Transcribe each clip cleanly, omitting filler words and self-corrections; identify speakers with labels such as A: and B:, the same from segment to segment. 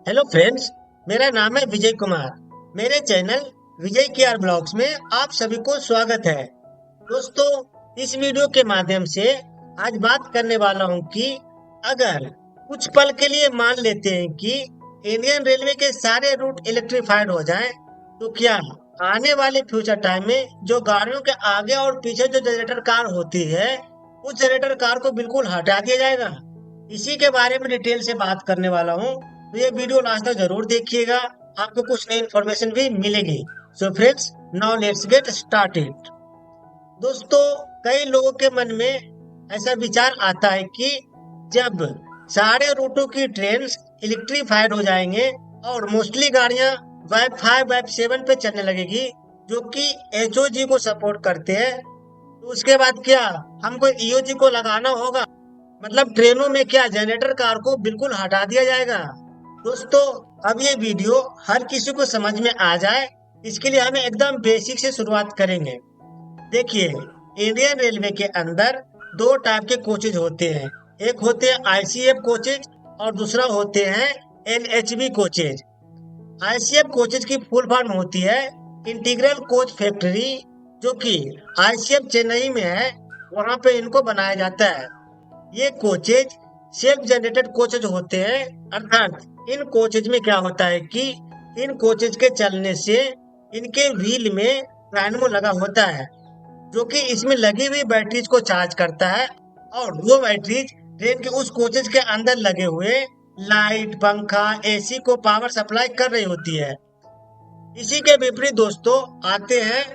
A: Hello friends, मेरा नाम है विजय कुमार। मेरे चैनल विजय केआर ब्लॉग्स में आप सभी को स्वागत है। दोस्तों, इस वीडियो के माध्यम से आज बात करने वाला हूं कि अगर कुछ पल के लिए मान लेते हैं कि इंडियन रेलवे के सारे रूट इलेक्ट्रिफाइड हो जाएं, तो क्या आने वाले फ्यूचर टाइम में जो गाड़ियों के आगे और पीछे जो जनरेटर कार होती है, उस जनरेटर कार को बिल्कुल हटा दिया जाएगा? इसी के बारे में डिटेल से बात करने वाला हूं। तो ये वीडियो लास्ट तक जरूर देखिएगा, आपको कुछ नई इन्फॉर्मेशन भी मिलेगी। So friends, now let's get started. दोस्तों, कई लोगों के मन में ऐसा विचार आता है कि जब सारे रूटों की ट्रेन इलेक्ट्रीफाइड हो जाएंगे और मोस्टली गाड़ियां वाइब 5 वाइब 7 पे चलने लगेगी, जो कि एचओजी को सपोर्ट करते हैं, तो उसके बाद क्या हमको ईओजी को लगाना होगा? मतलब ट्रेनों में क्या जनरेटर कार को बिल्कुल हटा दिया जाएगा? दोस्तों, अब ये वीडियो हर किसी को समझ में आ जाए, इसके लिए हमें एकदम बेसिक से शुरुआत करेंगे। देखिए, इंडियन रेलवे के अंदर दो टाइप के कोचेज होते हैं। एक होते हैं आईसीएफ कोचेज और दूसरा होते हैं एनएचबी कोचेज। आईसीएफ कोचेज की फुल फॉर्म होती है इंटीग्रल कोच फैक्ट्री, जो कि आईसीएफ चेन्नई में है, वहां पे इनको बनाया जाता है। ये कोचेज सेल्फ जनरेटेड कोचेज होते हैं, अर्थात इन कोचेज में क्या होता है कि इन कोचेज के चलने से इनके व्हील में डायनेमो लगा होता है, जो कि इसमें लगी हुई बैटरीज को चार्ज करता है, और वो बैटरीज ट्रेन के उस कोचेज के अंदर लगे हुए लाइट, पंखा, एसी को पावर सप्लाई कर रही होती है। इसी के विपरीत दोस्तों आते हैं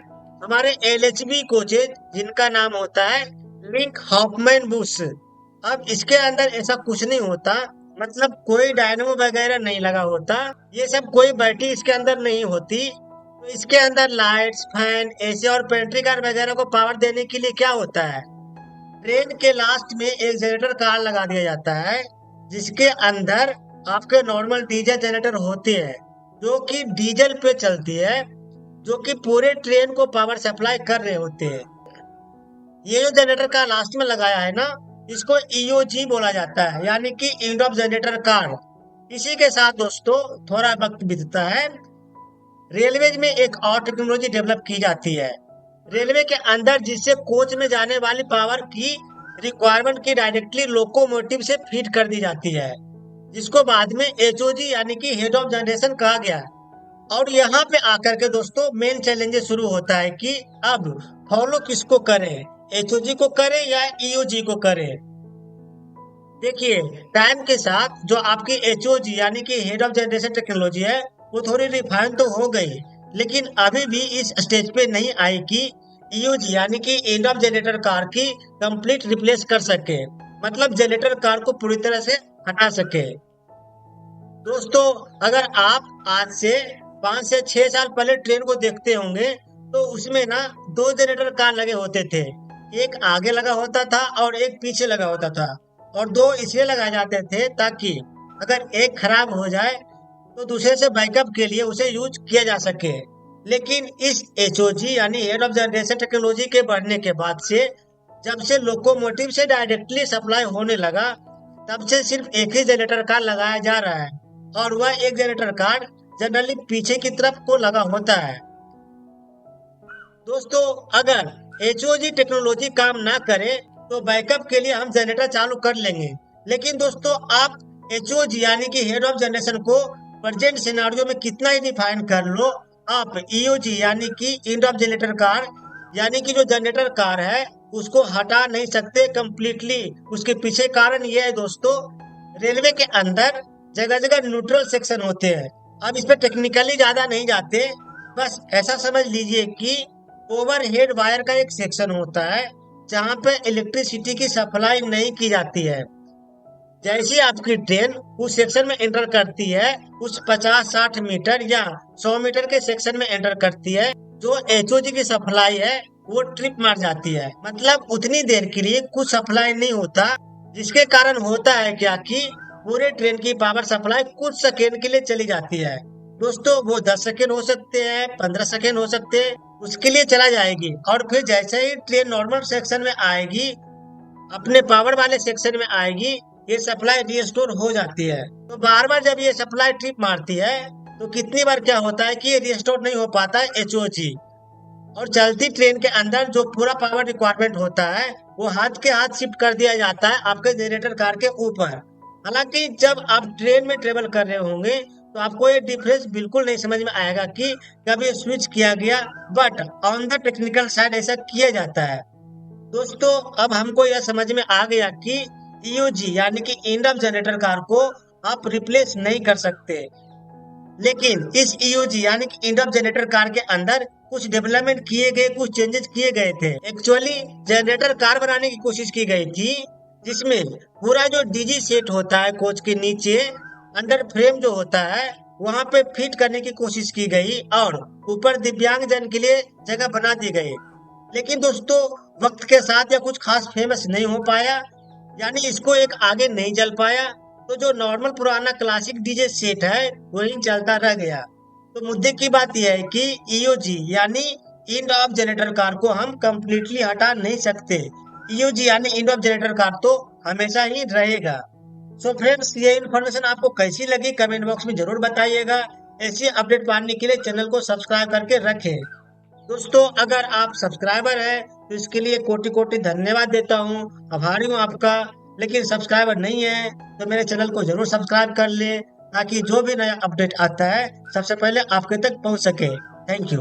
A: हमारे एलएचबी कोचेज, जिनका नाम होता है लिंक हॉफमैन बुश। अब इसके अंदर ऐसा कुछ नहीं होता, मतलब कोई डायनेमो वगैरह नहीं लगा होता, ये सब कोई बैटरी इसके अंदर नहीं होती। तो इसके अंदर लाइट्स, फैन, एसी और पेंट्री कार वगैरह को पावर देने के लिए क्या होता है, ट्रेन के लास्ट में एक जनरेटर कार लगा दिया जाता है, जिसके अंदर आपके नॉर्मल डीजल जनरेटर होते हैं, जो कि डीजल पे चलती है, जो कि पूरे ट्रेन को पावर सप्लाई कर रहे होते हैं। ये जो जनरेटर कार लास्ट में लगाया है ना, इसको ईओजी बोला जाता है, यानी कि एंड ऑफ जनरेटर कार। इसी के साथ दोस्तों थोड़ा वक्त बीतता है, रेलवे में एक और टेक्नोलॉजी डेवलप की जाती है रेलवे के अंदर, जिससे कोच में जाने वाली पावर की रिक्वायरमेंट की डायरेक्टली लोकोमोटिव से फीड कर दी जाती है, जिसको बाद में एचओजी यानी कि हेड ऑफ जनरेशन कहा गया। और यहाँ पे आकर के दोस्तों मेन चैलेंजेस शुरू होता है कि अब फॉलो किसको करें, एचओजी को करें या ईओजी को करें। देखिए, टाइम के साथ जो आपकी एचओजी यानी कि हेड ऑफ जनरेशन टेक्नोलॉजी है, वो थोड़ी रिफाइन तो हो गई, लेकिन अभी भी इस स्टेज पे नहीं आई कि ईओजी यानी कि एंड ऑफ जनरेटर कार की कंप्लीट रिप्लेस कर सके, मतलब जनरेटर कार को पूरी तरह से हटा सके। दोस्तों, अगर आप आज से 5 से 6 साल पहले ट्रेन को देखते होंगे, तो उसमें ना दो जनरेटर कार लगे होते थे। एक आगे लगा होता था और एक पीछे लगा होता था, और दो इसलिए लगाए जाते थे ताकि अगर एक खराब हो जाए तो दूसरे से बैकअप के लिए उसे यूज किया जा सके। लेकिन इस एचओजी यानी हेड ऑफ जनरेशन टेक्नोलॉजी के बढ़ने के बाद से, जब से लोकोमोटिव से डायरेक्टली सप्लाई होने लगा, तब से सिर्फ एक ही जनरेटर कार लगाया जा रहा है, और वह एक जनरेटर कार जनरली पीछे की तरफ को लगा होता है। दोस्तों, अगर एचओजी टेक्नोलॉजी काम ना करे तो बैकअप के लिए हम जनरेटर चालू कर लेंगे, लेकिन दोस्तों आप एचओजी यानी कि हेड ऑफ जनरेशन को प्रेजेंट सिनेरियो में कितना ही डिफाइन कर लो, आप ईओजी यानी कि एंड ऑफ जनरेटर कार यानी कि जो जनरेटर कार है उसको हटा नहीं सकते कंप्लीटली। उसके पीछे कारण ये है दोस्तों, रेलवे के अंदर जगह जगह न्यूट्रल सेक्शन होते हैं। अब इस पे टेक्निकली ज्यादा नहीं जाते, बस ऐसा समझ लीजिए कि ओवरहेड वायर का एक सेक्शन होता है जहाँ पे इलेक्ट्रिसिटी की सप्लाई नहीं की जाती है। जैसे आपकी ट्रेन उस सेक्शन में एंटर करती है, उस 50-60 मीटर या 100 मीटर के सेक्शन में एंटर करती है, जो एचओजी की सप्लाई है वो ट्रिप मार जाती है, मतलब उतनी देर के लिए कुछ सप्लाई नहीं होता, जिसके कारण होता है क्या कि पूरे ट्रेन की पावर सप्लाई कुछ सेकेंड के लिए चली जाती है। दोस्तों, वो 10 सेकेंड हो सकते हैं, 15 सेकेंड हो सकते हैं, उसके लिए चला जाएगी, और फिर जैसे ही ट्रेन नॉर्मल सेक्शन में आएगी, अपने पावर वाले सेक्शन में आएगी, ये सप्लाई रिस्टोर हो जाती है। तो बार बार जब ये सप्लाई ट्रिप मारती है तो कितनी बार क्या होता है कि ये रिस्टोर नहीं हो पाता है एचओजी, और चलती ट्रेन के अंदर जो पूरा पावर रिक्वायरमेंट होता है वो हाथ के हाथ शिफ्ट कर दिया जाता है आपके जनरेटर कार के ऊपर। हालांकि जब आप ट्रेन में ट्रेवल कर रहे होंगे तो आपको ये डिफरेंस बिल्कुल नहीं समझ में आएगा कि कब ये स्विच किया गया, but on the technical side ऐसा किया जाता है। दोस्तों, अब हमको यह समझ में आ गया कि ईओजी यानी कि एंड ऑफ जनरेटर कार को आप रिप्लेस नहीं कर सकते, लेकिन इस ईओजी यानी कि एंड ऑफ जनरेटर कार के अंदर कुछ डेवलपमेंट किए गए, कुछ चेंजेस किए गए थे। एक्चुअली जनरेटर कार बनाने की कोशिश की गई थी जिसमें पूरा जो डीजी सेट होता है कोच के नीचे अंडर फ्रेम जो होता है वहां पे फिट करने की कोशिश की गई और ऊपर दिव्यांग जन के लिए जगह बना दी गई। लेकिन दोस्तों, वक्त के साथ यह कुछ खास फेमस नहीं हो पाया, यानी इसको एक आगे नहीं चल पाया। तो जो नॉर्मल पुराना क्लासिक डीजे सेट है वही चलता रह गया। तो मुद्दे की बात यह है कि ईओजी यानी एंड ऑफ जनरेटर कार को हम कंप्लीटली हटा नहीं सकते। ईओजी यानी एंड ऑफ जनरेटर कार तो हमेशा ही रहेगा। सो फ्रेंड्स, ये इन्फॉर्मेशन आपको कैसी लगी कमेंट बॉक्स में जरूर बताइएगा। ऐसी अपडेट पाने के लिए चैनल को सब्सक्राइब करके रखें। दोस्तों, अगर आप सब्सक्राइबर हैं तो इसके लिए कोटि कोटि धन्यवाद देता हूँ, आभारी हूँ आपका। लेकिन सब्सक्राइबर नहीं है तो मेरे चैनल को जरूर सब्सक्राइब कर ले ताकि जो भी नया अपडेट आता है सबसे पहले आपके तक पहुँच सके। Thank you.